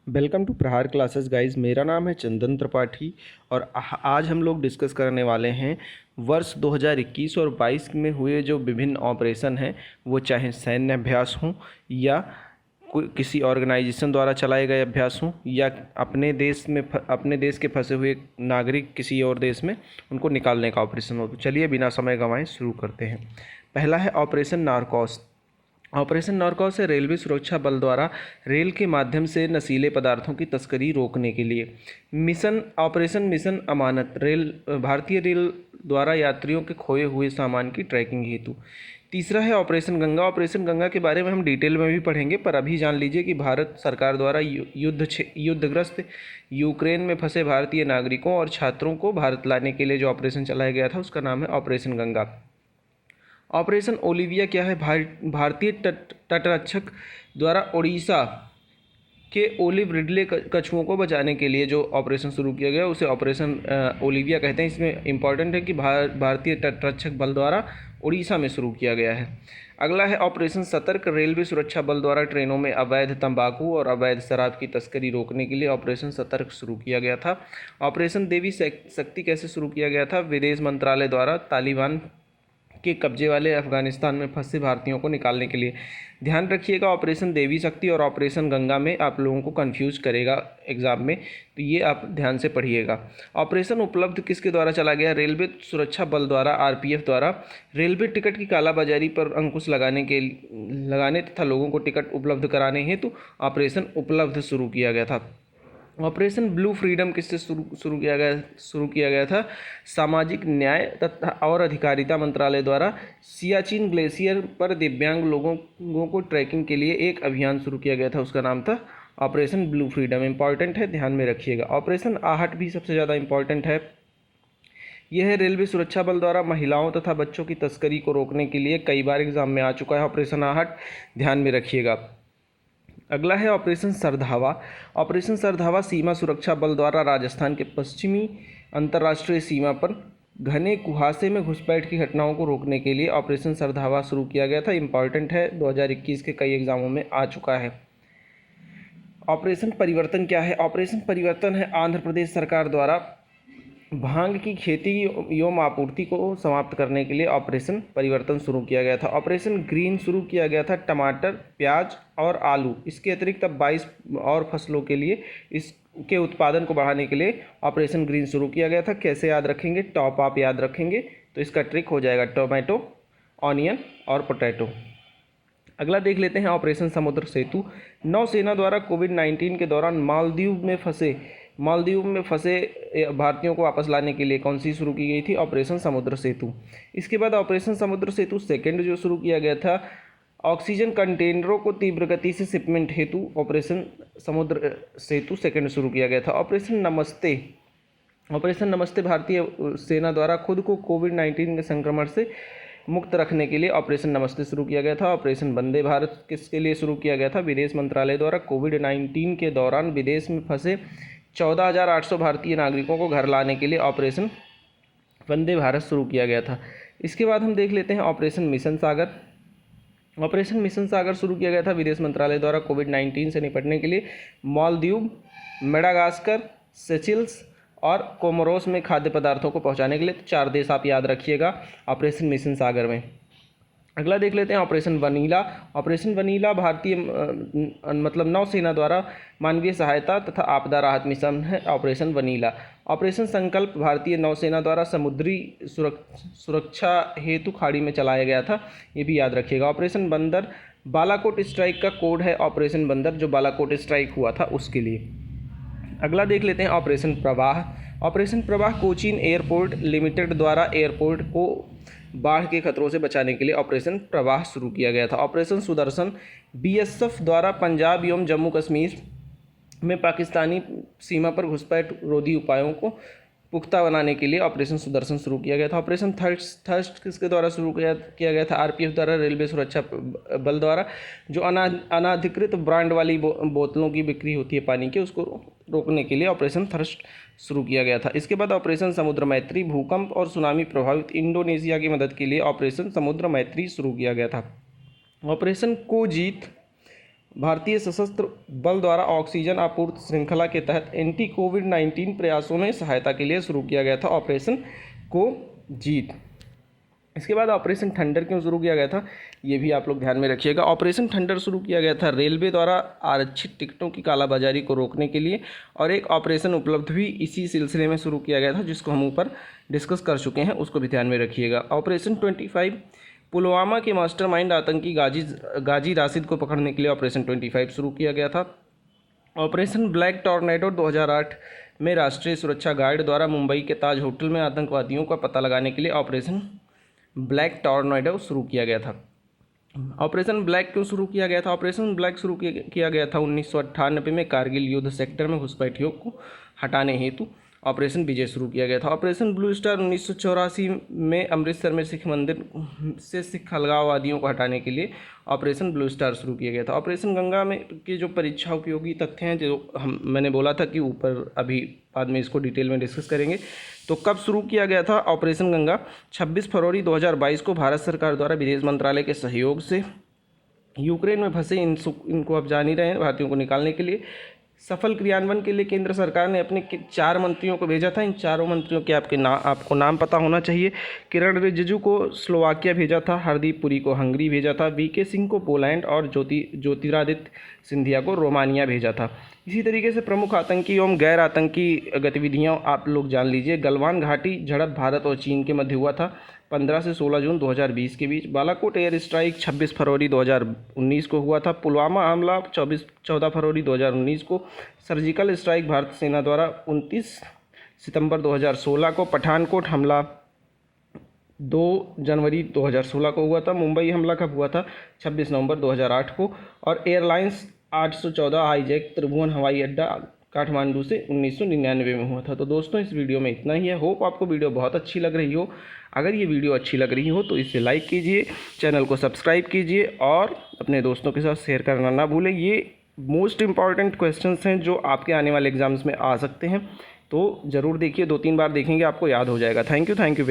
Welcome to प्रहार classes guys. मेरा नाम है चंदन त्रिपाठी और आज हम लोग डिस्कस करने वाले हैं वर्ष 2021 और 22 में हुए जो विभिन्न ऑपरेशन हैं, वो चाहे सैन्य अभ्यास हों या कोई किसी ऑर्गेनाइजेशन द्वारा चलाए गए अभ्यास हों या अपने देश के फंसे हुए नागरिक किसी और देश में उनको निकालने का ऑपरेशन हो। तो चलिए बिना समय गंवाए शुरू करते हैं। पहला है ऑपरेशन नारकोस। ऑपरेशन नारकोस है रेलवे सुरक्षा बल द्वारा रेल के माध्यम से नशीले पदार्थों की तस्करी रोकने के लिए ऑपरेशन मिशन अमानत भारतीय रेल द्वारा यात्रियों के खोए हुए सामान की ट्रैकिंग हेतु। तीसरा है ऑपरेशन गंगा। ऑपरेशन गंगा के बारे में हम डिटेल में भी पढ़ेंगे, पर अभी जान लीजिए कि भारत सरकार द्वारा युद्धग्रस्त यूक्रेन में फंसे भारतीय नागरिकों और छात्रों को भारत लाने के लिए जो ऑपरेशन चलाया गया था उसका नाम है ऑपरेशन गंगा। ऑपरेशन ओलिविया क्या है? भारतीय तटरक्षक द्वारा उड़ीसा के ओलिव रिडले कछुओं को बचाने के लिए जो ऑपरेशन शुरू किया गया उसे ऑपरेशन ओलिविया कहते हैं। इसमें इम्पॉर्टेंट है कि भारतीय तटरक्षक बल द्वारा उड़ीसा में शुरू किया गया है। अगला है ऑपरेशन सतर्क। रेलवे सुरक्षा बल द्वारा ट्रेनों में अवैध तंबाकू और अवैध शराब की तस्करी रोकने के लिए ऑपरेशन सतर्क शुरू किया गया था। ऑपरेशन देवी शक्ति कैसे शुरू किया गया था? विदेश मंत्रालय द्वारा तालिबान के कब्जे वाले अफगानिस्तान में फंसे भारतीयों को निकालने के लिए। ध्यान रखिएगा, ऑपरेशन देवी शक्ति और ऑपरेशन गंगा में आप लोगों को कंफ्यूज करेगा एग्जाम में, तो ये आप ध्यान से पढ़िएगा। ऑपरेशन उपलब्ध किसके द्वारा चला गया? रेलवे सुरक्षा बल द्वारा, आरपीएफ द्वारा रेलवे टिकट की कालाबाजारी पर अंकुश लगाने तथा लोगों को टिकट उपलब्ध कराने हेतु ऑपरेशन उपलब्ध शुरू किया गया था। ऑपरेशन ब्लू फ्रीडम किससे शुरू किया गया था? सामाजिक न्याय तथा और अधिकारिता मंत्रालय द्वारा सियाचिन ग्लेशियर पर दिव्यांग लोगों को ट्रैकिंग के लिए एक अभियान शुरू किया गया था, उसका नाम था ऑपरेशन ब्लू फ्रीडम। इंपॉर्टेंट है, ध्यान में रखिएगा। ऑपरेशन आहट भी सबसे ज़्यादा इंपॉर्टेंट है। यह है रेलवे सुरक्षा बल द्वारा महिलाओं तथा बच्चों की तस्करी को रोकने के लिए कई बार एग्जाम में आ चुका है ऑपरेशन आहट, ध्यान में रखिएगा। अगला है ऑपरेशन सरधावा। ऑपरेशन सरधावा सीमा सुरक्षा बल द्वारा राजस्थान के पश्चिमी अंतर्राष्ट्रीय सीमा पर घने कुहासे में घुसपैठ की घटनाओं को रोकने के लिए ऑपरेशन सरधावा शुरू किया गया था। इंपॉर्टेंट है, 2021 के कई एग्जामों में आ चुका है। ऑपरेशन परिवर्तन क्या है? ऑपरेशन परिवर्तन है आंध्र प्रदेश सरकार द्वारा भांग की खेती एवं आपूर्ति को समाप्त करने के लिए ऑपरेशन परिवर्तन शुरू किया गया था। ऑपरेशन ग्रीन शुरू किया गया था टमाटर, प्याज और आलू, इसके अतिरिक्त अब 22 और फसलों के लिए इसके उत्पादन को बढ़ाने के लिए ऑपरेशन ग्रीन शुरू किया गया था। कैसे याद रखेंगे? टॉप आप याद रखेंगे तो इसका ट्रिक हो जाएगा टोमेटो, ऑनियन और पोटैटो। अगला देख लेते हैं ऑपरेशन समुद्र सेतु। नौसेना द्वारा कोविड-19 के दौरान मालदीव में फंसे भारतीयों को वापस लाने के लिए कौन सी शुरू की गई थी? ऑपरेशन समुद्र सेतु। इसके बाद ऑपरेशन समुद्र सेतु सेकंड जो शुरू किया गया था, ऑक्सीजन कंटेनरों को तीव्र गति से शिपमेंट हेतु ऑपरेशन समुद्र सेतु सेकंड शुरू किया गया था। ऑपरेशन नमस्ते भारतीय सेना द्वारा खुद को कोविड-19 के संक्रमण से मुक्त रखने के लिए ऑपरेशन नमस्ते शुरू किया गया था। ऑपरेशन वंदे भारत किसके लिए शुरू किया गया था? विदेश मंत्रालय द्वारा कोविड-19 के दौरान विदेश में फंसे 14,800 भारतीय नागरिकों को घर लाने के लिए ऑपरेशन वंदे भारत शुरू किया गया था। इसके बाद हम देख लेते हैं ऑपरेशन मिशन सागर। ऑपरेशन मिशन सागर शुरू किया गया था विदेश मंत्रालय द्वारा कोविड-19 से निपटने के लिए मालदीव, मेडागास्कर, सेचिल्स और कोमोरोस में खाद्य पदार्थों को पहुंचाने के लिए। 4 देश आप याद रखिएगा ऑपरेशन मिशन सागर में। अगला देख लेते हैं ऑपरेशन वनीला। ऑपरेशन वनीला भारतीय नौसेना द्वारा मानवीय सहायता तथा आपदा राहत मिशन है ऑपरेशन वनीला। ऑपरेशन संकल्प भारतीय नौसेना द्वारा समुद्री सुरक्षा हेतु खाड़ी में चलाया गया था, ये भी याद रखिएगा। ऑपरेशन बंदर बालाकोट स्ट्राइक का कोड है ऑपरेशन बंदर, जो बालाकोट स्ट्राइक हुआ था उसके लिए। अगला देख लेते हैं ऑपरेशन प्रवाह। ऑपरेशन प्रवाह कोचीन एयरपोर्ट लिमिटेड द्वारा एयरपोर्ट को बाढ़ के खतरों से बचाने के लिए ऑपरेशन प्रवाह शुरू किया गया था। ऑपरेशन सुदर्शन बीएसएफ द्वारा पंजाब एवं जम्मू कश्मीर में पाकिस्तानी सीमा पर घुसपैठ रोधी उपायों को पुख्ता बनाने के लिए ऑपरेशन सुदर्शन शुरू किया गया था। ऑपरेशन थर्स्ट किसके द्वारा शुरू किया गया था? आरपीएफ द्वारा रेलवे सुरक्षा बल द्वारा जो अनाधिकृत ब्रांड वाली बोतलों की बिक्री होती है पानी की, उसको रोकने के लिए ऑपरेशन थर्स्ट शुरू किया गया था। इसके बाद ऑपरेशन समुद्र मैत्री भूकंप और सुनामी प्रभावित इंडोनेशिया की मदद के लिए ऑपरेशन समुद्र मैत्री शुरू किया गया था। ऑपरेशन कोजीत भारतीय सशस्त्र बल द्वारा ऑक्सीजन आपूर्ति श्रृंखला के तहत एंटी कोविड-19 प्रयासों में सहायता के लिए शुरू किया गया था ऑपरेशन को जीत। इसके बाद ऑपरेशन थंडर क्यों शुरू किया गया था, ये भी आप लोग ध्यान में रखिएगा। ऑपरेशन थंडर शुरू किया गया था रेलवे द्वारा आरक्षित टिकटों की कालाबाजारी को रोकने के लिए, और एक ऑपरेशन उपलब्ध भी इसी सिलसिले में शुरू किया गया था जिसको हम ऊपर डिस्कस कर चुके हैं, उसको भी ध्यान में रखिएगा। ऑपरेशन 25 पुलवामा के मास्टरमाइंड आतंकी गाजी राशिद को पकड़ने के लिए ऑपरेशन 25 शुरू किया गया था। ऑपरेशन ब्लैक टॉर्नेडो 2008 में राष्ट्रीय सुरक्षा गार्ड द्वारा मुंबई के ताज होटल में आतंकवादियों का पता लगाने के लिए ऑपरेशन ब्लैक टॉर्नेडो शुरू किया गया था। ऑपरेशन ब्लैक क्यों शुरू किया गया था? ऑपरेशन ब्लैक शुरू किया गया था 1998 में कारगिल युद्ध सेक्टर में घुसपैठियों को हटाने हेतु ऑपरेशन विजय शुरू किया गया था। ऑपरेशन ब्लू स्टार 1984 में अमृतसर में सिख मंदिर से सिख अलगाववादियों को हटाने के लिए ऑपरेशन ब्लू स्टार शुरू किया गया था। ऑपरेशन गंगा में के जो परीक्षा उपयोगी तथ्य हैं, जो मैंने बोला था कि ऊपर अभी बाद में इसको डिटेल में डिस्कस करेंगे। तो कब शुरू किया गया था ऑपरेशन गंगा? 26 फरवरी 2022 को भारत सरकार द्वारा विदेश मंत्रालय के सहयोग से यूक्रेन में फंसे इनको आप जान ही रहे हैं भारतीयों को निकालने के लिए सफल क्रियान्वयन के लिए केंद्र सरकार ने अपने 4 मंत्रियों को भेजा था। इन चारों मंत्रियों के आपको नाम पता होना चाहिए। किरण रिजिजू को स्लोवाकिया भेजा था, हरदीप पुरी को हंगरी भेजा था, वीके सिंह को पोलैंड और ज्योतिरादित्य सिंधिया को रोमानिया भेजा था। इसी तरीके से प्रमुख आतंकी एवं गैर आतंकी गतिविधियाँ आप लोग जान लीजिए। गलवान घाटी झड़प भारत और चीन के मध्य हुआ था 15 से 16 जून 2020 के बीच। बालाकोट एयर स्ट्राइक 26 फरवरी 2019 को हुआ था। पुलवामा हमला 14 फरवरी 2019 को। सर्जिकल स्ट्राइक भारतीय सेना द्वारा 29 सितंबर 2016 को। पठानकोट हमला 2 जनवरी 2016 को हुआ था। मुंबई हमला कब हुआ था? 26 नवंबर 2008 को। और एयरलाइंस 814 हाईजैक त्रिभुवन हवाई अड्डा काठमांडू से 1999 में हुआ था। तो दोस्तों इस वीडियो में इतना ही है। होप आपको वीडियो बहुत अच्छी लग रही हो। अगर ये वीडियो अच्छी लग रही हो तो इसे लाइक कीजिए, चैनल को सब्सक्राइब कीजिए और अपने दोस्तों के साथ शेयर करना ना भूलें। ये मोस्ट इम्पॉर्टेंट क्वेश्चंस हैं जो आपके आने वाले एग्जाम्स में आ सकते हैं, तो ज़रूर देखिए। 2-3 बार देखेंगे आपको याद हो जाएगा। Thank you.